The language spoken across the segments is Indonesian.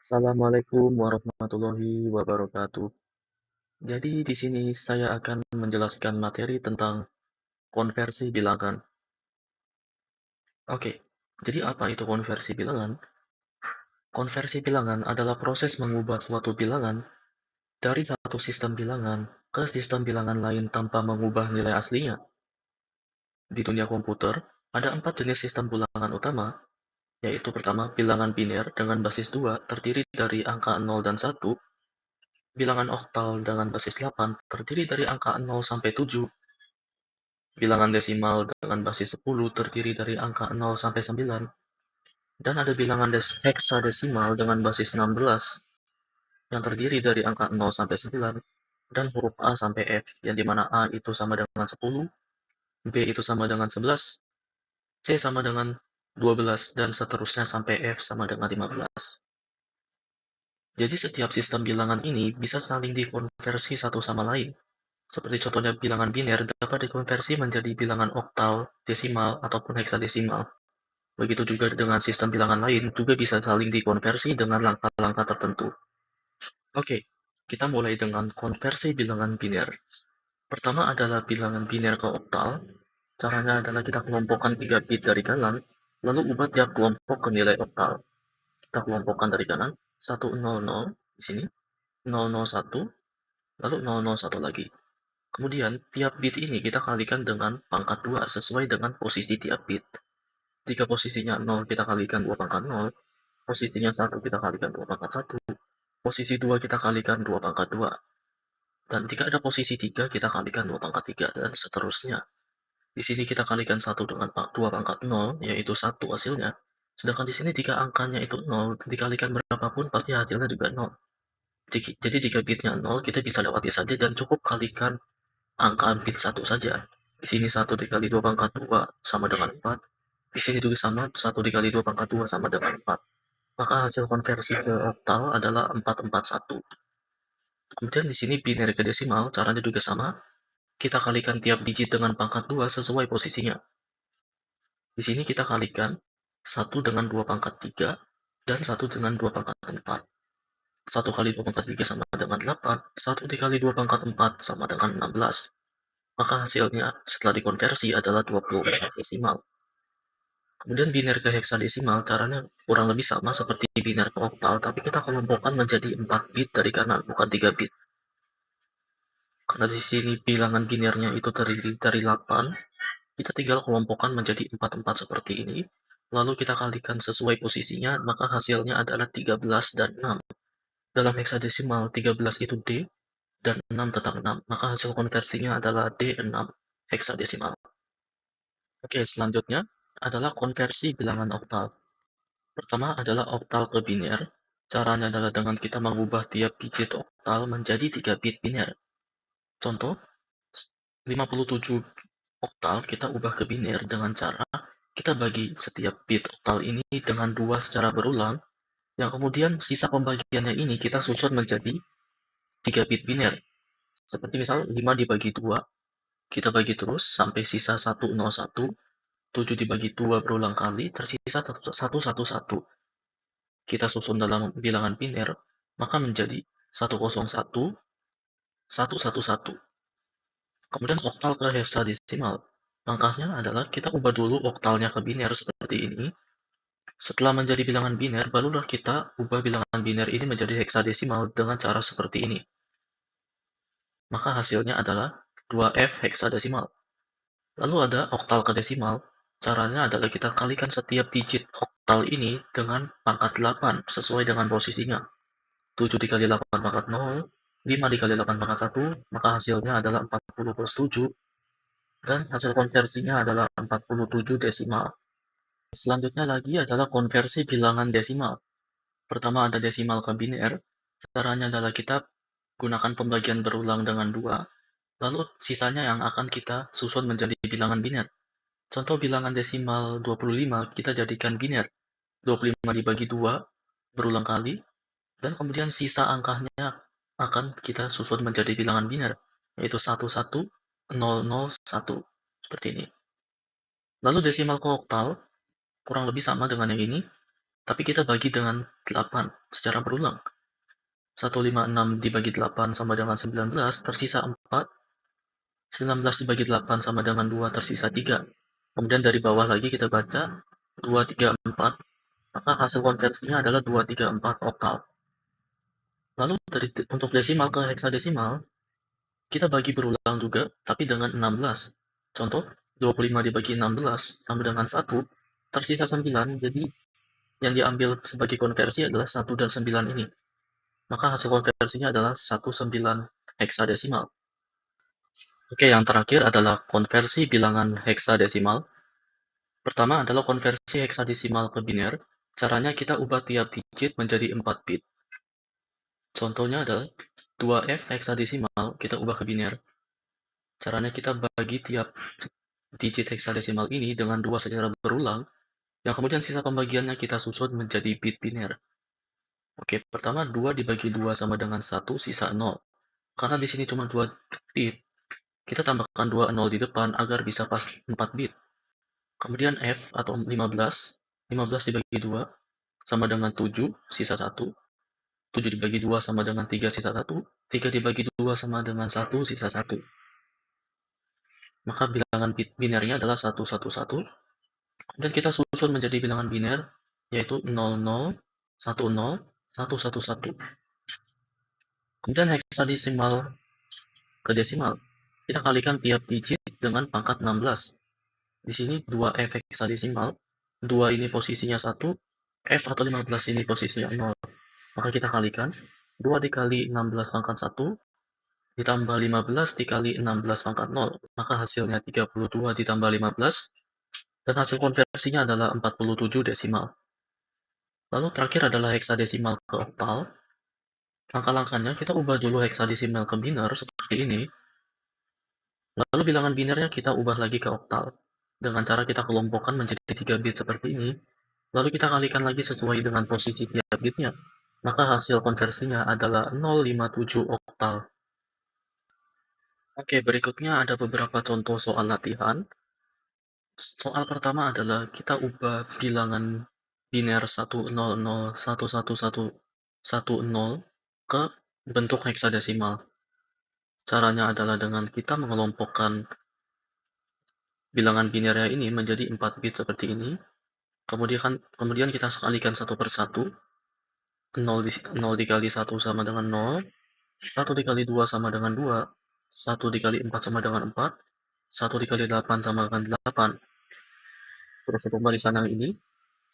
Assalamualaikum warahmatullahi wabarakatuh. Jadi di sini saya akan menjelaskan materi tentang konversi bilangan. Oke, jadi apa itu konversi bilangan? Konversi bilangan adalah proses mengubah suatu bilangan dari satu sistem bilangan ke sistem bilangan lain tanpa mengubah nilai aslinya. Di dunia komputer, ada 4 jenis sistem bilangan utama, yaitu pertama bilangan biner dengan basis 2 terdiri dari angka 0 dan 1, bilangan oktal dengan basis 8 terdiri dari angka 0 sampai 7, bilangan desimal dengan basis 10 terdiri dari angka 0 sampai 9, dan ada bilangan heksadesimal dengan basis 16 yang terdiri dari angka 0 sampai 9, dan huruf A sampai F, yang dimana A itu sama dengan 10, B itu sama dengan 11, C sama dengan 12, dan seterusnya sampai F sama dengan 15. Jadi setiap sistem bilangan ini bisa saling dikonversi satu sama lain. Seperti contohnya bilangan biner dapat dikonversi menjadi bilangan oktal, desimal, ataupun heksadesimal. Begitu juga dengan sistem bilangan lain juga bisa saling dikonversi dengan langkah-langkah tertentu. Oke, kita mulai dengan konversi bilangan biner. Pertama adalah bilangan biner ke oktal. Caranya adalah kita kelompokkan 3 bit dari kanan, lalu ubah tiap kelompok ke nilai oktal. Kita kelompokkan dari kanan, 100 di sini, 001, lalu 001 lagi. Kemudian, tiap bit ini kita kalikan dengan pangkat 2 sesuai dengan posisi tiap bit. Jika posisinya 0 kita kalikan 2 pangkat 0, posisinya 1 kita kalikan 2 pangkat 1, posisi 2 kita kalikan 2 pangkat 2, dan jika ada posisi 3 kita kalikan 2 pangkat 3, dan seterusnya. Di sini kita kalikan 1 dengan 2 pangkat 0, yaitu 1 hasilnya. Sedangkan di sini jika angkanya itu 0, dikalikan berapapun pasti hasilnya juga 0. Jadi jika bitnya 0, kita bisa lewati saja dan cukup kalikan angka bit 1 saja. Di sini 1 dikali 2 pangkat 2 sama dengan 4. Di sini juga sama, 1 dikali 2 pangkat 2 sama dengan 4. Maka hasil konversi ke oktal adalah 441. Kemudian di sini biner ke desimal, caranya juga sama. Kita kalikan tiap digit dengan pangkat 2 sesuai posisinya. Di sini kita kalikan 1 dengan 2 pangkat 3 dan 1 dengan 2 pangkat 4. 1 kali 2 pangkat 3 sama dengan 8, 1 dikali 2 pangkat 4 sama dengan 16. Maka hasilnya setelah dikonversi adalah 24 desimal. Kemudian biner ke heksadesimal caranya kurang lebih sama seperti biner ke oktal, tapi kita kelompokkan menjadi 4 bit dari kanan, bukan 3 bit. Karena di sini bilangan binernya itu terdiri dari 8, kita tinggal kelompokkan menjadi 4-4 seperti ini. Lalu kita kalikan sesuai posisinya, maka hasilnya adalah 13 dan 6. Dalam heksadesimal, 13 itu D, dan 6 tetap 6. Maka hasil konversinya adalah D6 heksadesimal. Oke, selanjutnya adalah konversi bilangan oktal. Pertama adalah oktal ke biner. Caranya adalah dengan kita mengubah tiap digit oktal menjadi 3 bit biner. Contoh, 57 oktal kita ubah ke biner dengan cara kita bagi setiap bit oktal ini dengan 2 secara berulang, yang kemudian sisa pembagiannya ini kita susun menjadi 3 bit biner. Seperti misal 5 dibagi 2, kita bagi terus sampai sisa 101, 7 dibagi 2 berulang kali, tersisa 111. Kita susun dalam bilangan biner, maka menjadi 101, 111. Kemudian oktal ke heksadesimal. Langkahnya adalah kita ubah dulu oktalnya ke biner seperti ini. Setelah menjadi bilangan biner, barulah kita ubah bilangan biner ini menjadi heksadesimal dengan cara seperti ini. Maka hasilnya adalah 2F heksadesimal. Lalu ada oktal ke desimal. Caranya adalah kita kalikan setiap digit oktal ini dengan pangkat 8 sesuai dengan posisinya. 7 dikali 8 pangkat 0, 5 dikali 8 pangkat 1, maka hasilnya adalah 40 plus 7, dan hasil konversinya adalah 47 desimal. Selanjutnya lagi adalah konversi bilangan desimal. Pertama ada desimal ke biner, caranya adalah kita gunakan pembagian berulang dengan 2, lalu sisanya yang akan kita susun menjadi bilangan biner. Contoh bilangan desimal 25 kita jadikan biner, 25 dibagi 2 berulang kali, dan kemudian sisa angkanya akan kita susun menjadi bilangan biner, yaitu 11001, seperti ini. Lalu desimal ke oktal kurang lebih sama dengan yang ini. tapi kita bagi dengan 8 secara berulang. 156 dibagi 8 sama dengan 19, tersisa 4. 19 dibagi 8 sama dengan 2, tersisa 3. Kemudian dari bawah lagi kita baca 2, 3, 4, maka hasil konversinya adalah 2, 3, 4 oktal. Lalu untuk desimal ke heksadesimal, kita bagi berulang juga, tapi dengan 16. Contoh, 25 dibagi 16 sama dengan 1, tersisa 9, jadi yang diambil sebagai konversi adalah 1 dan 9 ini. Maka hasil konversinya adalah 19 heksadesimal. Oke, yang terakhir adalah konversi bilangan heksadesimal. Pertama adalah konversi heksadesimal ke biner. Caranya kita ubah tiap digit menjadi 4 bit. Contohnya adalah 2F heksadesimal, kita ubah ke biner. Caranya kita bagi tiap digit heksadesimal ini dengan 2 secara berulang, yang kemudian sisa pembagiannya kita susun menjadi bit biner. Oke, pertama 2 dibagi 2 sama dengan 1, sisa 0. Karena di sini cuma 2 bit, kita tambahkan 2 0 di depan agar bisa pas 4 bit. Kemudian F atau 15, 15 dibagi 2 sama dengan 7, sisa 1. 7 dibagi 2 sama dengan 3, sisa 1. 3 dibagi 2 sama dengan 1, sisa 1. Maka bilangan binernya adalah 111. Dan kita susun menjadi bilangan biner, yaitu 00, 10, 111. Kemudian heksadesimal ke desimal, kita kalikan tiap digit dengan pangkat 16. Di sini 2F heksadesimal, 2 ini posisinya 1, F atau 15 ini posisinya 0. Maka kita kalikan, 2 dikali 16 pangkat 1, ditambah 15 dikali 16 pangkat 0. Maka hasilnya 32 ditambah 15, dan hasil konversinya adalah 47 desimal. Lalu terakhir adalah heksadesimal ke oktal. Langkah-langkahnya kita ubah dulu heksadesimal ke biner seperti ini. Lalu bilangan binernya kita ubah lagi ke oktal. Dengan cara kita kelompokkan menjadi 3 bit seperti ini. Lalu kita kalikan lagi sesuai dengan posisi tiap bitnya. Maka hasil konversinya adalah 057 oktal. Oke, berikutnya ada beberapa contoh soal latihan. Soal pertama adalah kita ubah bilangan biner 100111110 ke bentuk heksadesimal. Caranya adalah dengan kita mengelompokkan bilangan binernya ini menjadi 4 bit seperti ini. Kemudian kita sekalikan satu per satu. 0 dikali 1 sama dengan 0. 1 dikali 2 sama dengan 2. 1 dikali 4 sama dengan 4. 1 dikali 8 sama dengan 8. Terus pembarisan yang ini.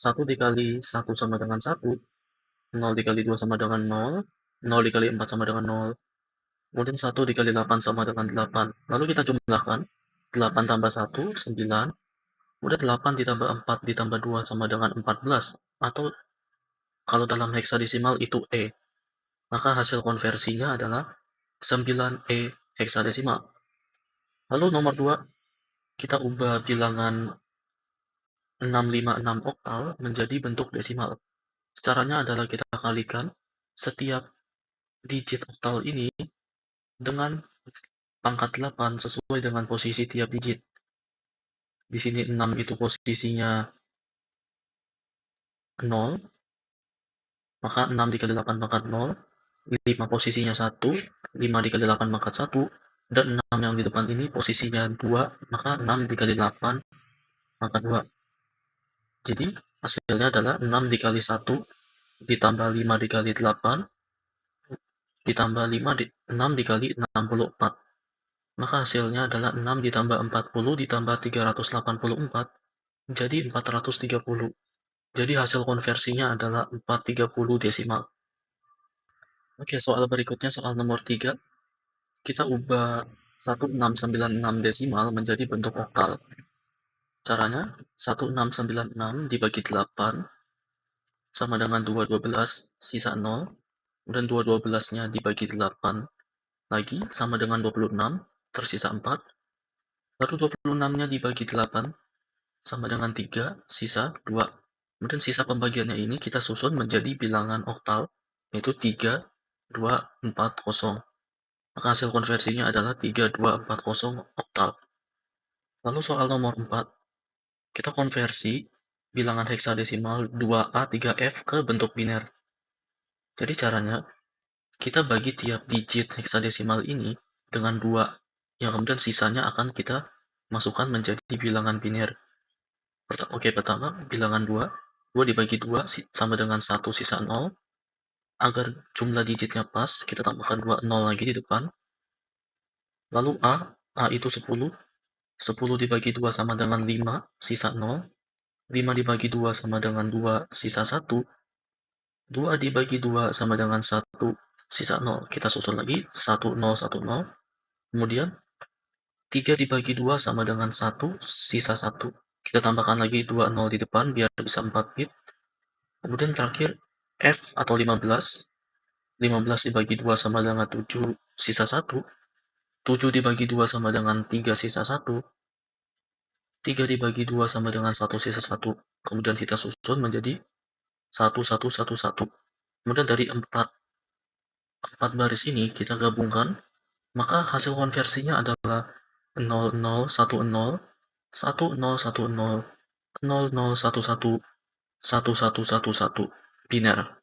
1 dikali 1 sama dengan 1. 0 dikali 2 sama dengan 0. 0 dikali 4 sama dengan 0. Kemudian 1 dikali 8 sama dengan 8. Lalu kita jumlahkan. 8 tambah 1, 9. Kemudian 8 ditambah 4 ditambah 2 sama dengan 14. Atau kalau dalam heksadesimal itu E. Maka hasil konversinya adalah 9E heksadesimal. Lalu nomor 2, kita ubah bilangan 656 oktal menjadi bentuk desimal. Caranya adalah kita kalikan setiap digit oktal ini dengan pangkat 8 sesuai dengan posisi tiap digit. Di sini 6 itu posisinya 0, maka 6 dikali 8 pangkat 0, 5 posisinya 1, 5 dikali 8 pangkat 1, dan 6 yang di depan ini posisinya 2, maka 6 dikali 8 pangkat 2. Jadi hasilnya adalah 6 dikali 1 ditambah 5 dikali 8 ditambah 6 dikali 64. Maka hasilnya adalah 6 ditambah 40 ditambah 384, jadi 430. Jadi hasil konversinya adalah 430 desimal. Oke, soal berikutnya soal nomor 3. Kita ubah 1696 desimal menjadi bentuk oktal. Caranya 1696 dibagi 8 sama dengan 212, sisa 0. Dan 212-nya dibagi 8 lagi sama dengan 26, tersisa 4. Lalu 26-nya dibagi 8 sama dengan 3, sisa 2. Kemudian sisa pembagiannya ini kita susun menjadi bilangan oktal, yaitu 3, 2, 4, 0. Maka hasil konversinya adalah 3, 2, 4, 0 oktal. Lalu soal nomor 4, kita konversi bilangan heksadesimal 2A3F ke bentuk biner. Jadi caranya, kita bagi tiap digit heksadesimal ini dengan 2, yang kemudian sisanya akan kita masukkan menjadi bilangan biner. Pertama, bilangan 2. 2 dibagi 2 sama dengan 1 sisa 0. Agar jumlah digitnya pas, kita tambahkan 2 0 lagi di depan. Lalu A itu 10. 10 dibagi 2 sama dengan 5, sisa 0. 5 dibagi 2 sama dengan 2, sisa 1. 2 dibagi 2 sama dengan 1, sisa 0. Kita susun lagi, 1 0 1 0. Kemudian 3 dibagi 2 sama dengan 1, sisa 1. Kita tambahkan lagi 2 0 di depan biar bisa 4 bit. Kemudian terakhir F atau 15. 15 dibagi 2 sama dengan 7, sisa 1. 7 dibagi 2 sama dengan 3, sisa 1. 3 dibagi 2 sama dengan 1, sisa 1. Kemudian kita susun menjadi 1 1 1 1. Kemudian dari 4 baris ini kita gabungkan, maka hasil konversinya adalah 0 0 1 0, 1 0 1 0, 0 0 1 1, 1 1 1 1, biner.